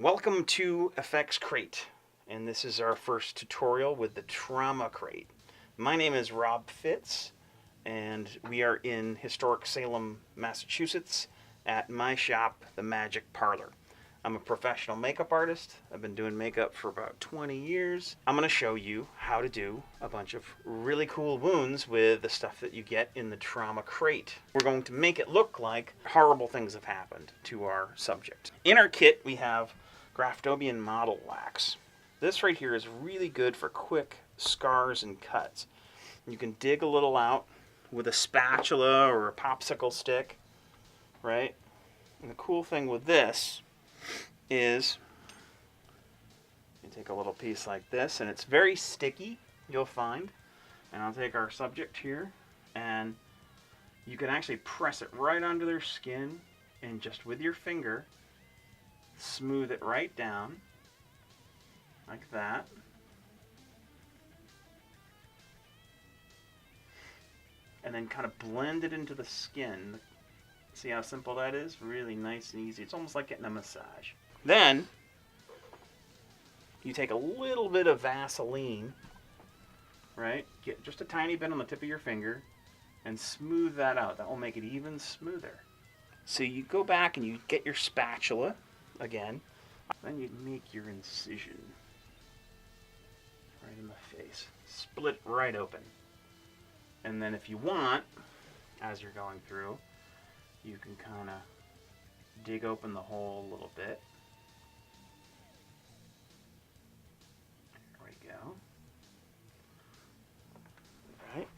Welcome to FX Crate, and this is our first tutorial with the Trauma Crate. My name is Rob Fitz, and we are in historic Salem, Massachusetts at my shop, The Magic Parlor. I'm a professional makeup artist. I've been doing makeup for about 20 years. I'm going to show you how to do a bunch of really cool wounds with the stuff that you get in the Trauma Crate. We're going to make it look like horrible things have happened to our subject. In our kit, we have Graftobian Model Wax. This right here is really good for quick scars and cuts. You can dig a little out with a spatula or a popsicle stick, right? And the cool thing with this is you take a little piece like this, and it's very sticky, you'll find. And I'll take our subject here, and you can actually press it right onto their skin, and just with your finger smooth it right down like that. And then kind of blend it into the skin. See how simple that is? Really nice and easy. It's almost like getting a massage. Then you take a little bit of Vaseline, right? Get just a tiny bit on the tip of your finger and smooth that out. That will make it even smoother. So you go back and you get your spatula again. Then you make your incision right in the face. Split right open. And then if you want, as you're going through, you can kind of dig open the hole a little bit. There we go. Right.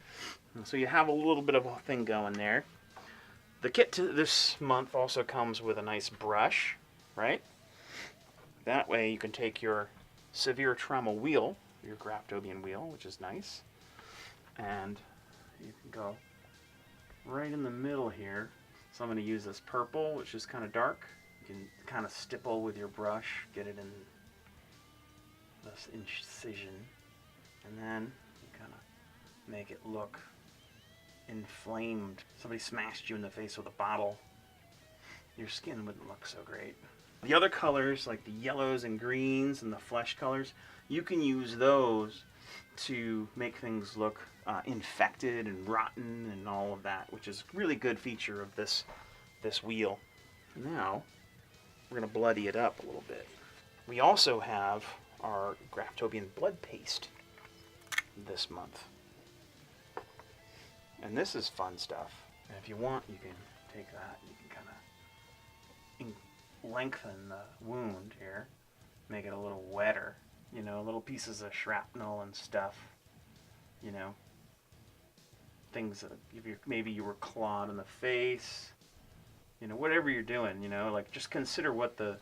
And so you have a little bit of a thing going there. The kit to this month also comes with a nice brush, right? That way you can take your severe trauma wheel, your Graftobian wheel, which is nice, and you can go right in the middle here. So I'm going to use this purple, which is kind of dark. You can kind of stipple with your brush, get it in this incision, and then you kind of make it look inflamed. Somebody smashed you in the face with a bottle. Your skin wouldn't look so great. The other colors, like the yellows and greens and the flesh colors, you can use those to make things look infected and rotten and all of that, which is a really good feature of this wheel. Now, we're going to bloody it up a little bit. We also have our Graftobian blood paste this month. And this is fun stuff. And if you want, you can take that, you can kind of lengthen the wound here, make it a little wetter, you know, little pieces of shrapnel and stuff, you know, things that maybe you were clawed in the face, you know, whatever you're doing, you know, like just consider what the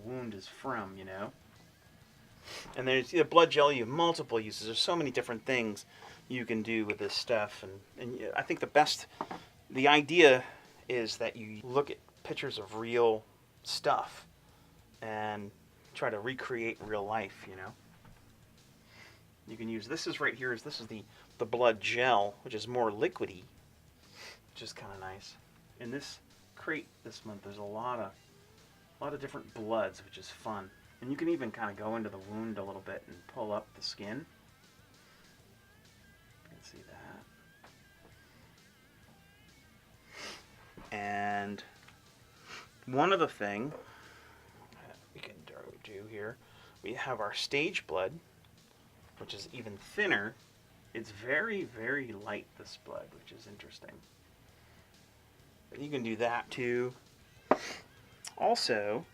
wound is from, you know. And there's the blood gel. You have multiple uses. There's so many different things you can do with this stuff, and I think the idea is that you look at pictures of real stuff and try to recreate real life, you know. You can use, this is right here, this is the blood gel, which is more liquidy, which is kind of nice. In this crate this month, there's a lot of different bloods, which is fun. And you can even kind of go into the wound a little bit and pull up the skin. You can see that. And one other thing we can do here, we have our stage blood, which is even thinner. It's very, very light, this blood, which is interesting. But you can do that too. Also,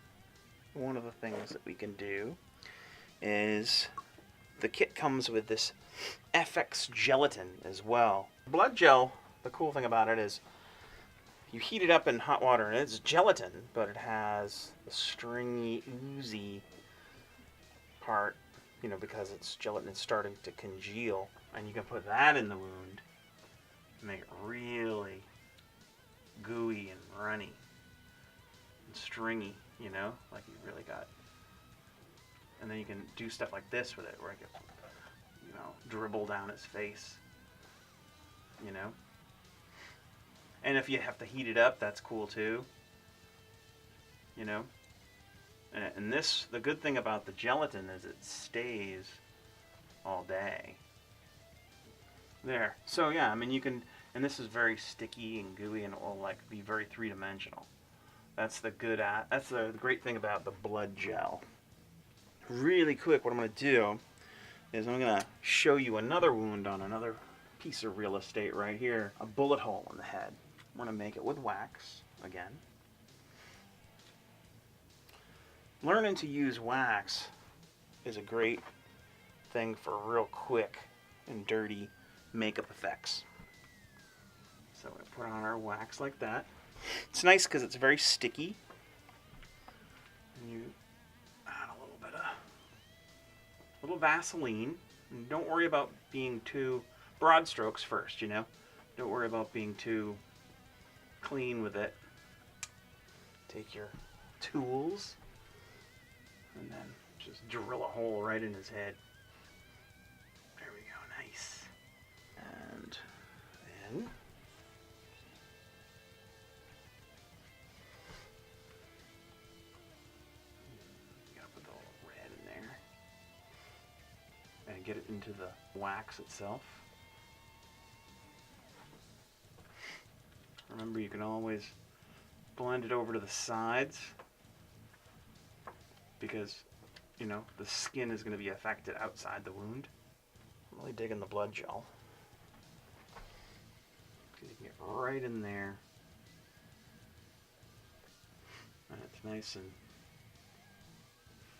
one of the things that we can do is the kit comes with this FX gelatin as well. Blood gel, the cool thing about it is you heat it up in hot water, and it's gelatin, but it has a stringy, oozy part, you know, because it's gelatin, it's starting to congeal, and you can put that in the wound and make it really gooey and runny and stringy, you know, like you really got. And then you can do stuff like this with it, where I can, you know, dribble down his face, you know. And if you have to heat it up, that's cool too, you know. And this, the good thing about the gelatin is it stays all day. There. So yeah, I mean you can, and this is very sticky and gooey and it will like be very three-dimensional. That's the great thing about the blood gel. Really quick, what I'm going to do is I'm going to show you another wound on another piece of real estate right here. A bullet hole in the head. I'm going to make it with wax again. Learning to use wax is a great thing for real quick and dirty makeup effects. So we put on our wax like that. It's nice because it's very sticky. And you add a little Vaseline. And don't worry about being too broad strokes first, you know. Don't worry about being too clean with it. Take your tools and then just drill a hole right in his head. There we go, nice. And then get it into the wax itself. Remember, you can always blend it over to the sides because, you know, the skin is going to be affected outside the wound. I'm really digging the blood gel because you can get right in there and it's nice and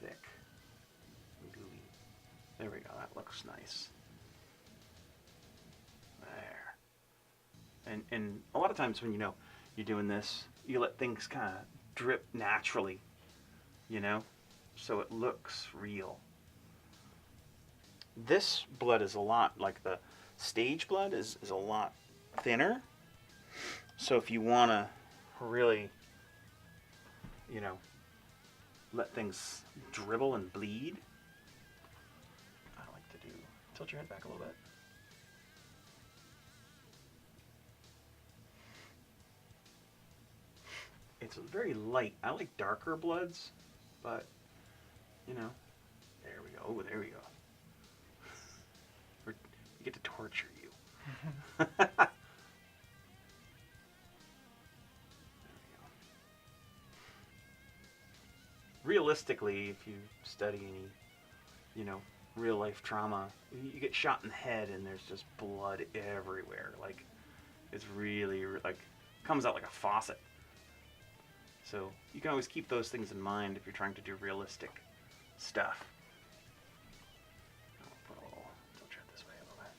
thick. There we go, that looks nice. There. And a lot of times when, you know, you're doing this, you let things kind of drip naturally, you know, so it looks real. This blood is a lot, like the stage blood is a lot thinner. So if you want to really, you know, let things dribble and bleed, tilt your head back a little bit. It's very light. I like darker bloods, but, you know, there we go. Oh, there we go. We get to torture you. There we go. Realistically, if you study any, you know, real life trauma, you get shot in the head and there's just blood everywhere. Like, it's really, like, comes out like a faucet. So you can always keep those things in mind if you're trying to do realistic stuff. I'll put a little, tilt your head this way a little bit.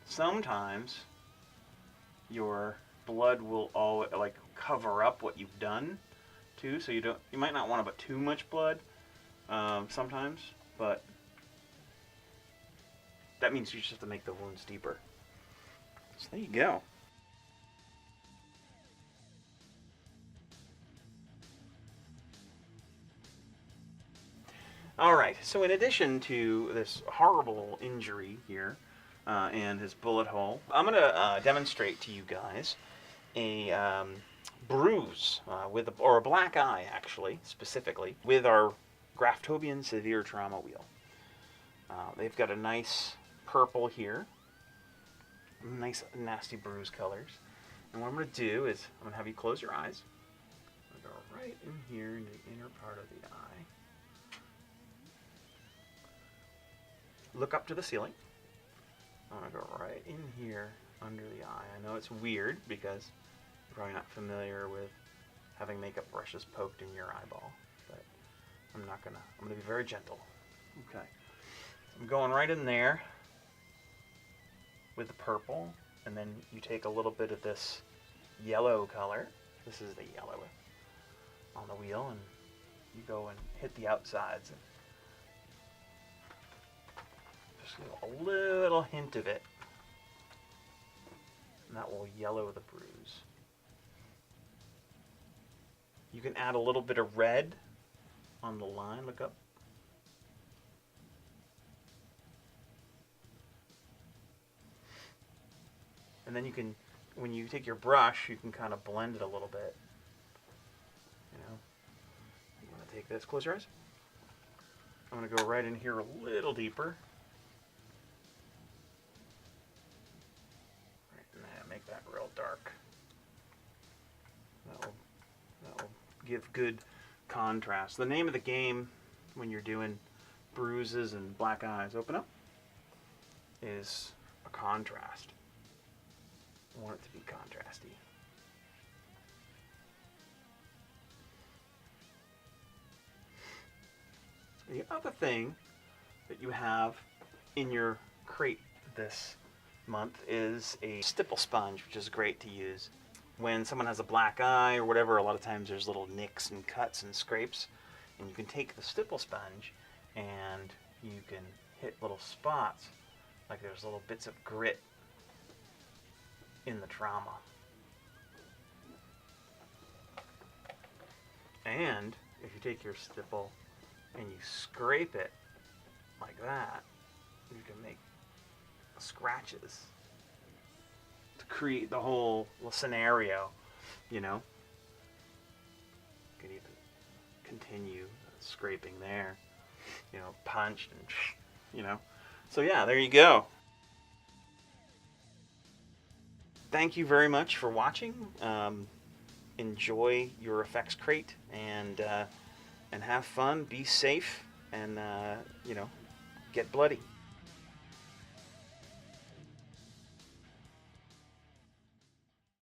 Sometimes your blood will always like cover up what you've done too, so you might not want to put too much blood sometimes, but that means you just have to make the wounds deeper. So there you go. Alright, so in addition to this horrible injury here, and his bullet hole, I'm going to demonstrate to you guys a bruise, or a black eye actually, specifically, with our Graftobian Severe Trauma Wheel. They've got a nice purple here, nice nasty bruise colors. And what I'm going to do is, I'm going to have you close your eyes. I'm going to go right in here in the inner part of the eye. Look up to the ceiling. I'm going to go right in here under the eye. I know it's weird because you're probably not familiar with having makeup brushes poked in your eyeball, but I'm going to be very gentle. Okay. I'm going right in there with the purple, and then you take a little bit of this yellow color. This is the yellow on the wheel, and you go and hit the outsides. Just a little hint of it, and that will yellow the bruise. You can add a little bit of red on the line. Look up. And then you can, when you take your brush, you can kind of blend it a little bit. You know, you want to take this, close your eyes. I'm going to go right in here a little deeper. Right in there, make that real dark. That'll give good contrast. The name of the game when you're doing bruises and black eyes, open up, is a contrast. I want it to be contrasty. The other thing that you have in your crate this month is a stipple sponge, which is great to use. When someone has a black eye or whatever, a lot of times there's little nicks and cuts and scrapes, and you can take the stipple sponge and you can hit little spots, like there's little bits of grit in the trauma. And if you take your stipple and you scrape it like that, you can make scratches to create the whole scenario, you know. You can even continue scraping there, you know, punched and, you know. So yeah, there you go. Thank you very much for watching. Enjoy your effects crate and have fun, be safe, and you know, get bloody.